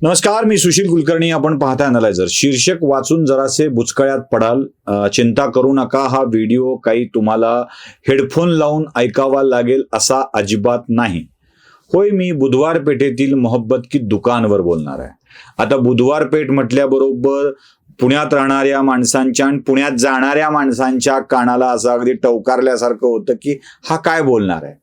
नमस्कार, मी सुशील कुलकर्णी. आपण पाहता अॅनालायझर. शीर्षक वाचून जरासे बुचकळ्यात पडाल. चिंता करू नका, हा व्हिडिओ काही तुम्हाला हेडफोन लावून ऐकावा लागेल असा अजिबात नाही. होय, मी बुधवार पेठेतील मोहब्बत की दुकानवर बोलणार आहे. आता बुधवार पेठ म्हटल्याबरोबर पुण्यात राहणाऱ्या माणसांच्या आणि पुण्यात जाणाऱ्या माणसांच्या कानाला असं अगदी टवकारल्यासारखं होतं की हा काय बोलणार आहे.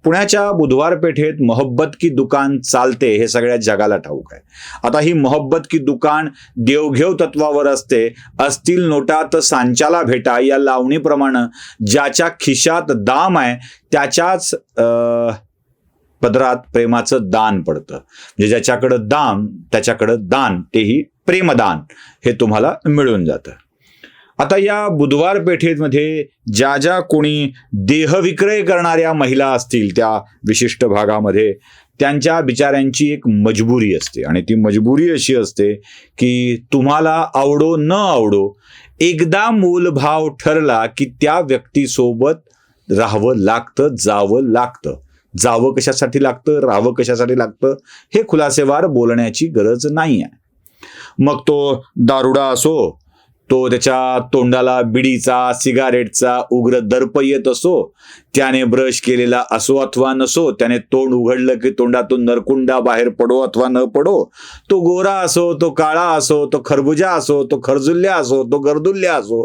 पुण्याच्या बुधवार पेठेत मोहब्बत की दुकान चालते हे सगळ्या जगाला ठाऊक आहे. आता ही मोहब्बत की दुकान देवघेव तत्वावर असते. असतील नोटा तर सांच्याला भेटा या लावणीप्रमाणे ज्याच्या खिशात दाम आहे त्याच्याच पदरात प्रेमाचं दान पडतं. म्हणजे ज्याच्याकडं दाम त्याच्याकडं दान, तेही प्रेमदान, हे तुम्हाला मिळून जातं. आता या बुधवार पेठेमध्ये ज्या ज्या कोणी देहविक्रय करणाऱ्या महिला असतील त्या विशिष्ट भागामध्ये, त्यांच्या बिचाऱ्यांची एक मजबुरी असते. आणि ती मजबुरी अशी असते की तुम्हाला आवडो न आवडो, एकदा मोलभाव ठरला की त्या व्यक्तीसोबत राहावं लागतं, जावं लागतं. जावं कशासाठी लागतं, राहावं कशासाठी लागतं हे खुलासेवार बोलण्याची गरज नाही आहे. मग तो दारुडा असो, तो त्याच्या तोंडाला बिडीचा सिगारेटचा उग्र दर्प येत असो, त्याने ब्रश केलेला असो अथवा नसो, त्याने तोंड उघडलं की तोंडातून नरकुंडा बाहेर पडो अथवा न पडो, तो गोरा असो, तो काळा असो, तो खरबुजा असो, तो खरजुल्ल्या असो, तो गर्दुल्ल्या असो,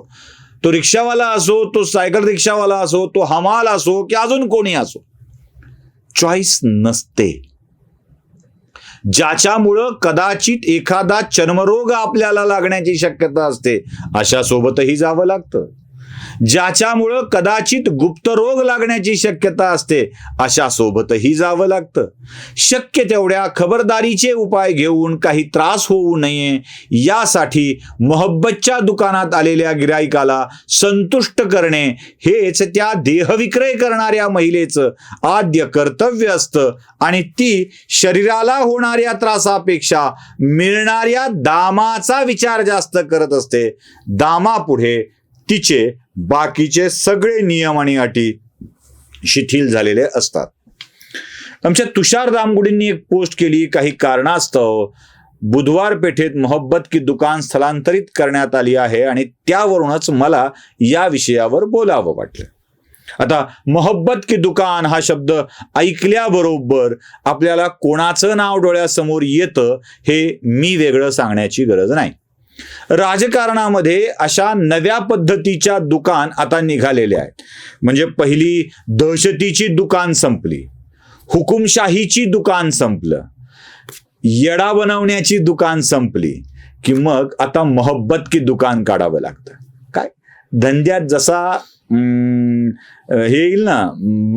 तो रिक्षावाला असो, तो सायकल रिक्षावाला असो, तो हमाल असो की अजून कोणी असो, चॉईस नसते. ज्याच्यामुळं कदाचित एखादा चर्मरोग आपल्याला लागण्याची शक्यता असते, अशा सोबतही जावं लागतं. ज्याच्यामुळं कदाचित गुप्तरोग लागण्याची शक्यता असते, अशा सोबतही जावं लागतं. शक्य तेवढ्या खबरदारीचे उपाय घेऊन काही त्रास होऊ नये यासाठी मोहब्बतच्या दुकानात आलेल्या गिराईकाला संतुष्ट करणे हेच त्या देहविक्रय करणाऱ्या महिलेचं आद्य कर्तव्य असतं. आणि ती शरीराला होणाऱ्या त्रासापेक्षा मिळणाऱ्या दामाचा विचार जास्त करत असते. दामापुढे तिचे बाकीचे सगळे नियम आणि अटी शिथिल झालेले असतात. आमच्या तुषार दामगुडींनी एक पोस्ट केली. काही कारणास्तव बुधवार पेठेत मोहब्बत की दुकान स्थलांतरित करण्यात आली आहे आणि त्यावरूनच मला या विषयावर बोलावं वाटलं. आता मोहब्बत की दुकान हा शब्द ऐकल्याबरोबर आपल्याला कोणाचं नाव डोळ्यासमोर येतं हे मी वेगळं सांगण्याची गरज नाही. राजकारणामध्ये अशा नव्या पद्धतीच्या दुकान आता निघालेल्या आहेत. म्हणजे पहिली दहशतीची दुकान संपली, हुकुमशाहीची दुकान संपलं, येडा बनवण्याची दुकान संपली की मग आता मोहब्बत की दुकान काढावं लागतं. काय धंद्यात जसा हे येईल ना,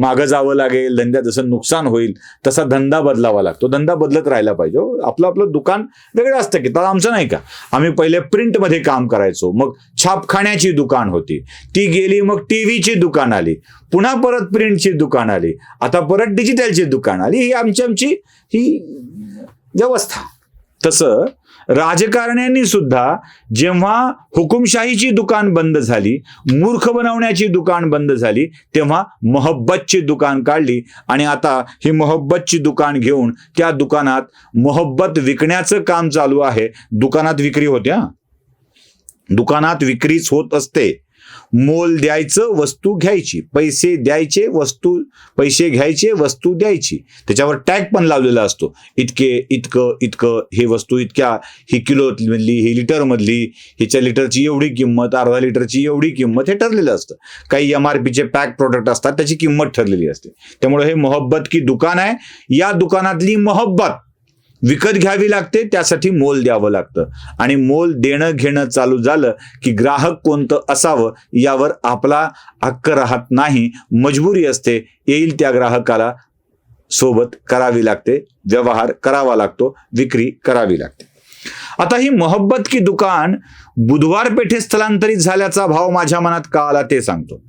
मागं जावं लागेल, धंद्यात जसं नुकसान होईल तसा धंदा बदलावा लागतो. धंदा बदलत राहायला पाहिजे. आपलं आपलं दुकान वेगळं असतं की. तर आमचं नाही का, आम्ही पहिले प्रिंटमध्ये काम करायचो, मग छापखान्याची दुकान होती, ती गेली, मग टीव्हीची दुकान आली, पुन्हा परत प्रिंटची दुकान आली, आता परत डिजिटलची दुकान आली. ही आमची ही व्यवस्था. तसं राजकारण्यांनी सुद्धा जेव्हा हुकुमशाहीची दुकान बंद झाली, मूर्ख बनवण्याची दुकान बंद झाली, तेव्हा मोहब्बतची दुकान काढली. आणि आता ही मोहब्बतची दुकान घेऊन त्या दुकानात मोहब्बत विकण्याचं काम चालू आहे. दुकानात विक्री होत्या, दुकानात विक्रीच होत असते. मोल द्यायचं, वस्तू घ्यायची, पैसे द्यायचे, पैसे घ्यायचे, वस्तू द्यायची. त्याच्यावर टॅग पण लावलेला असतो. इतकं हे वस्तू इतक्या, ही किलो मधली, ही लिटर मधली, हिच्या लिटरची एवढी किंमत, अर्धा लिटरची एवढी किंमत, हे ठरलेलं असतं. काही MRPचे पॅक प्रोडक्ट असतात, त्याची किंमत ठरलेली असते. त्यामुळे हे मोहब्बत की दुकान आहे. या दुकानातली मोहब्बत विकत घ्यावी लागते, त्यासाठी मोल द्यावं लागतं. आणि मोल देणं घेणं चालू झालं की ग्राहक कोणतं असावं यावर आपला हक्क राहत नाही. मजबुरी असते. येईल त्या ग्राहकाला सोबत करावी लागते, व्यवहार करावा लागतो, विक्री करावी लागते. आता ही मोहब्बत की दुकान बुधवार पेठेत स्थलांतरित झाल्याचा भाव माझ्या मनात का आला ते सांगतो.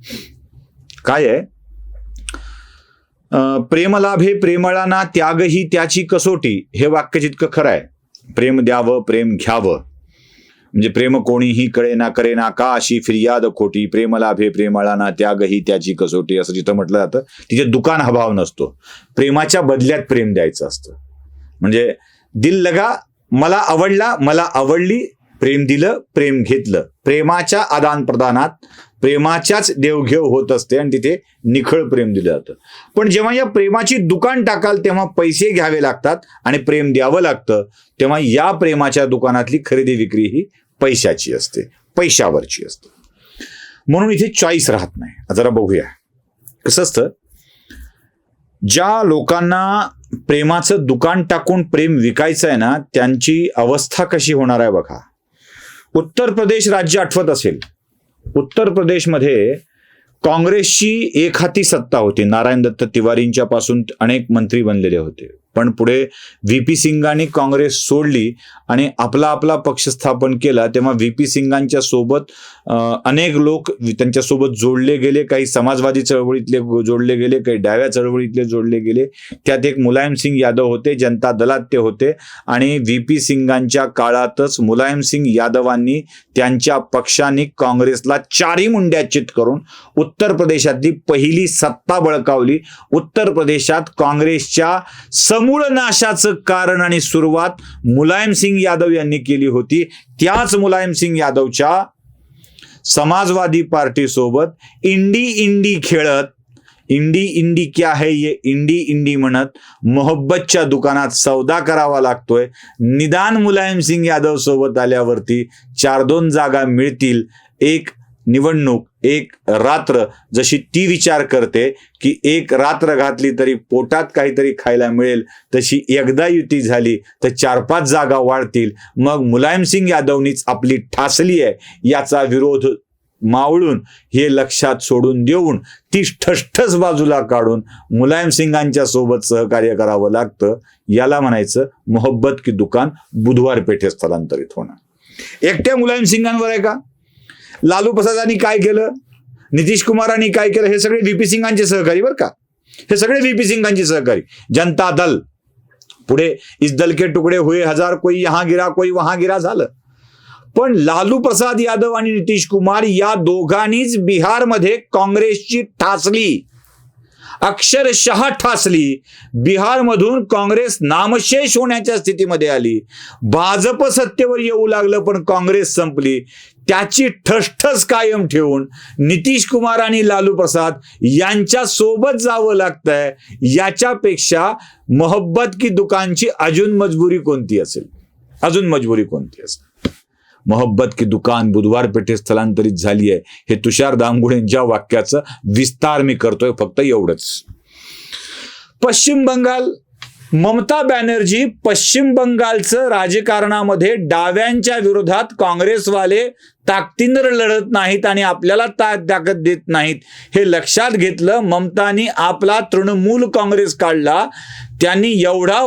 काय आहे, प्रेमलाभे प्रेमळाना त्यागही त्याची कसोटी, हे वाक्य जितकं खरं आहे. प्रेम द्यावं, प्रेम घ्यावं, म्हणजे प्रेम कोणीही कळेना करेना का अशी फिर्याद खोटी, प्रेमलाभे प्रेमळाना त्यागही त्याची कसोटी, असं जिथं म्हटलं जातं तिथे दुकान हा भाव नसतो. प्रेमाच्या बदल्यात प्रेम द्यायचं असतं. म्हणजे दिल लगा मला आवडला, मला आवडली, प्रेम दिलं, प्रेम घेतलं. प्रेमाच्या आदान प्रदानात प्रेमाच्याच देवघेव होत असते आणि तिथे निखळ प्रेम दिलं जातं. पण जेव्हा या प्रेमाची दुकान टाकाल तेव्हा पैसे घ्यावे लागतात आणि प्रेम द्यावं लागतं. तेव्हा या प्रेमाच्या दुकानातली खरेदी विक्री ही पैशाची असते, पैशावरची असते. म्हणून इथे चॉईस राहत नाही. जरा बघूया कसं असतं. ज्या लोकांना प्रेमाचं दुकान टाकून प्रेम विकायचं आहे ना, त्यांची अवस्था कशी होणार आहे बघा. उत्तर प्रदेश राज्य आठवत असेल. उत्तर प्रदेशमध्ये काँग्रेसची एक हाती सत्ता होती. नारायण दत्त तिवारींच्या पासून अनेक मंत्री बनलेले होते. पण पुढे व्ही.पी. सिंगांनी काँग्रेस सोडली आणि आपला आपला पक्ष स्थापन केला. तेव्हा व्ही.पी. सिंगांच्या सोबत अनेक लोक त्यांच्यासोबत जोडले गेले. काही समाजवादी चळवळीतले जोडले गेले, काही डाव्या चळवळीतले जोडले गेले. त्यात एक मुलायम सिंग यादव होते, जनता दलात ते होते. आणि व्ही.पी. सिंगांच्या काळातच मुलायम सिंग यादवांनी त्यांच्या पक्षाने काँग्रेसला चारी मुंड्या चित करून उत्तर प्रदेशातली पहिली सत्ता बळकावली. उत्तर प्रदेशात काँग्रेसच्या समूळ नाशाचं कारण आणि सुरुवात मुलायम सिंग यादव यांनी केली होती. त्याच मुलायम सिंग यादवच्या समाजवादी पार्टी सोबत इंडी इंडी खेळत, इंडी इंडी क्या है ये इंडी इंडी म्हणत मोहब्बतच्या दुकानात सौदा करावा लागतोय. निदान मुलायम सिंग यादव सोबत आल्यावरती 4-2 जागा मिळतील. एक निवडणूक, एक रात्र जशी ती विचार करते की एक रात्र घातली तरी पोटात काहीतरी खायला मिळेल, तशी एकदा युती झाली तर 4-5 जागा वाढतील. मग मुलायम सिंग यादवनीच आपली ठासली आहे याचा विरोध मावळून हे लक्षात सोडून देऊन ती ठसठस बाजूला काढून मुलायम सिंगांच्या सोबत सहकार्य करावं लागतं. याला म्हणायचं मोहब्बत की दुकान बुधवार पेठे स्थलांतरित होणं. एकट्या मुलायम सिंगांवर आहे का? लालू प्रसादांनी काय केलं, नितीश कुमारांनी काय केलं, हे सगळे व्ही.पी. सिंगांचे सहकारी बरं का. हे सगळे व्ही.पी. सिंगांचे सहकारी. जनता दल, पुढे इस दल के टुकड़े हुए हजार, कोई यहां गिरा कोई वहां गिरा झालं. पण लालू प्रसाद यादव आणि नितीश कुमार या दोघांनीच बिहारमध्ये काँग्रेसची ठासली, अक्षरशः ठासली. बिहारमधून काँग्रेस नामशेष होण्याच्या स्थितीमध्ये आली. भाजप सत्तेवर येऊ लागलं पण काँग्रेस संपली. त्याची ठसठस कायम ठेवून नितीश कुमार आणि लालू प्रसाद यांच्या सोबत जावं लागतंय. याच्यापेक्षा मोहब्बत की दुकानची अजून मजबुरी कोणती असेल? अजून मजबुरी कोणती असेल? मोहब्बत की दुकान बुधवार पेठे स्थलांतरित झाली आहे. हे तुषार दामगुडेंच्या वाक्याचं विस्तार मी करतोय, फक्त एवढंच. पश्चिम बंगाल, ममता बॅनर्जी पश्चिम बंगालचं राजकारणामध्ये डाव्यांच्या विरोधात काँग्रेसवाले ताकदीनं लढत नाहीत आणि आपल्याला ताकद देत नाहीत हे लक्षात घेतलं. ममतानी आपला तृणमूल काँग्रेस काढला. त्यांनी एवढा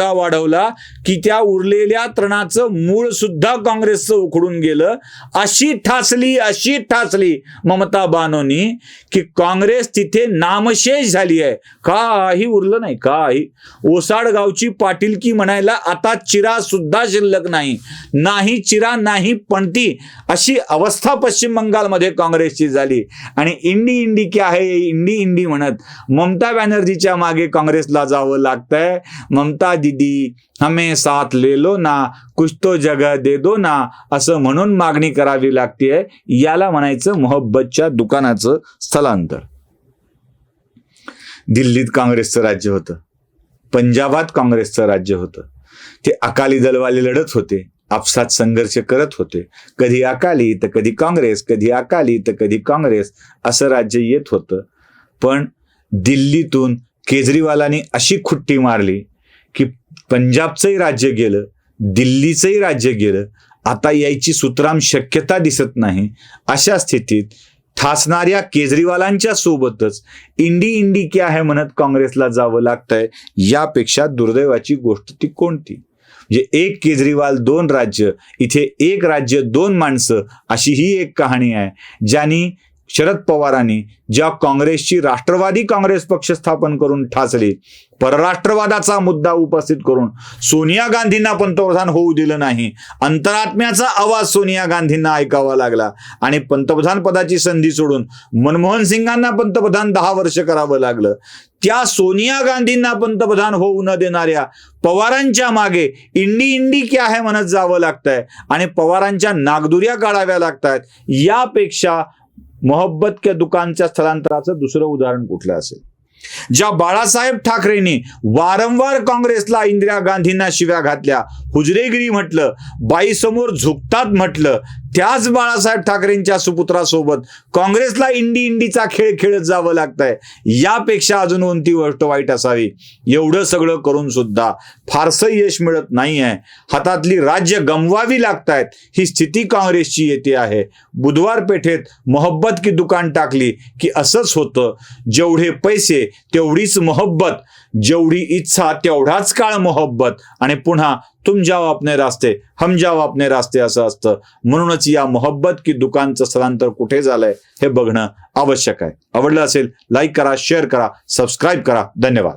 वाढवला की त्या उरलेल्या तृणाचं मूळ सुद्धा काँग्रेसचं उखडून गेलं. अशी ठासली ममता बानोनी की काँग्रेस तिथे नामशेष झाली आहे. काही उरलं नाही, काही. ओसाड गावची पाटीलकी म्हणायला आता चिरा सुद्धा शिल्लक नाही. नाही चिरा नाही पणती अशी अवस्था पश्चिम बंगालमध्ये काँग्रेसची झाली. आणि इंडी इंडी क्या है इंडी इंडी म्हणत ममता बॅनर्जीच्या मागे काँग्रेसला जावं लागतंय. ममता दीदी हमें साथ ले लो ना, कुछ तो जगह दे दो ना, असं म्हणून मागणी करावी लागते. याला म्हणायचं मोहब्बतच्या दुकानाचं स्थलांतर. दिल्लीत काँग्रेसचं राज्य होतं, पंजाबात काँग्रेसचं राज्य होतं. ते अकाली दलवाले लढत होते, आपसात संघर्ष करत होते. कधी अकाली तर कधी काँग्रेस, कधी अकाली तर कधी काँग्रेस, असं राज्य येत होतं. पण दिल्लीतून केजरीवालांनी अशी खुट्टी मारली की पंजाबचंही राज्य गेलं, दिल्लीचंही राज्य गेलं. आता यायची सुतराम शक्यता दिसत नाही. अशा स्थितीत ठासणाऱ्या केजरीवालांच्या सोबतच इंडी इंडी क्या है म्हणत काँग्रेसला जावं लागतंय. यापेक्षा दुर्दैवाची गोष्ट ती कोणती? म्हणजे एक केजरीवाल 2 राज्य, इथे एक राज्य 2 माणसं, अशी ही एक कहाणी आहे ज्यांनी शरद पवारांनी ज्या काँग्रेसची राष्ट्रवादी काँग्रेस पक्ष स्थापन करून ठासली, परराष्ट्रवादाचा मुद्दा उपस्थित करून सोनिया गांधींना पंतप्रधान होऊ दिलं नाही, अंतरात्म्याचा आवाज सोनिया गांधींना ऐकावा लागला आणि पंतप्रधान पदाची संधी सोडून मनमोहन सिंगांना पंतप्रधान 10 वर्ष करावं लागलं. त्या सोनिया गांधींना पंतप्रधान होऊ न देणाऱ्या पवारांच्या मागे इंडी इंडी क्या है म्हणत जावं लागतंय आणि पवारांच्या नागदुर्या काढाव्या लागतायत. यापेक्षा मोहब्बत के दुकानच्या स्थलांतराचं दुसरं उदाहरण कुठलं असेल? ज्या बाळासाहेब ठाकरेंनी वारंवार काँग्रेसला इंदिरा गांधींना शिव्या घातल्या, हुजरेगिरी म्हटलं, बाईसमोर झुकतात म्हटलं, त्याच बाळासाहेब ठाकरेंच्या सुपुत्रासोबत काँग्रेसला इंडी इंडीचा खेळ खेळत जावं लागतंय. यापेक्षा अजून कोणती गोष्ट वाईट असावी? एवढं सगळं करून सुद्धा फारसं यश मिळत नाहीये. हातातली राज्य गमवावी लागतायत. ही स्थिती काँग्रेसची येते आहे. बुधवार पेठेत मोहब्बत की दुकान टाकली की असंच होतं. जेवढे पैसे तेवढीच मोहब्बत, जेवढी इच्छा तेवढाच काळ मोहब्बत आणि पुन्हा तुम जाओ अपने रास्ते हम जाओ अपने रास्ते असं असतं. म्हणूनच या मोहब्बत की दुकानचं स्थलांतर कुठे झालंय हे बघणं आवश्यक आहे. आवडलं असेल लाईक करा, शेअर करा, सबस्क्राईब करा. धन्यवाद.